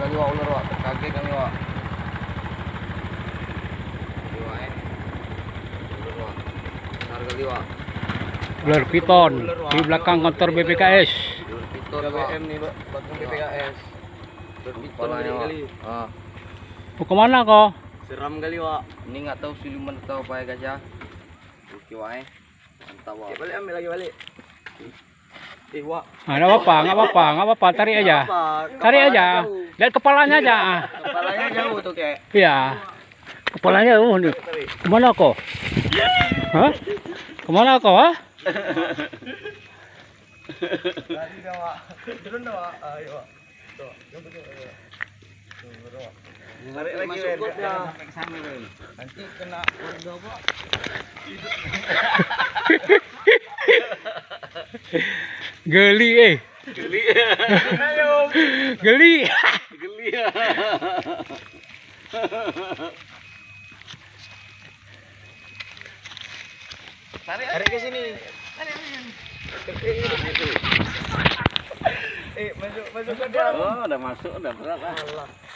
kali wak ular wak, kaki kali wak. Ular wak. Besar kali wak. Ular piton di belakang kantor BPKS. Ular piton BM nih, belakang BPKS. Ular piton kali. Ah. Mau kemana kok? Seram kali wak. Ini nggak tahu siluman atau apa ya guys ya. Oke wak. Mantap wak. Balik ambil lagi balik. Wak. Nggak apa-apa, tarik aja. Tarik aja. Lihat kepalanya aja. Kepalanya jauh tuh kayak. Iya. Kepalanya nih. Kemana kok? Hah? Kemana kok? Hah? Tadi dah wak. Turun dah wak. Ayo wak. Tuh, jemput ayo. Tuh, wak. Tarik lagi ya. Nanti kena warga wak. Geli Geli. Geli. Geli. Tarik ke sini. Masuk ke dalam. Oh, udah masuk, udah berat lah.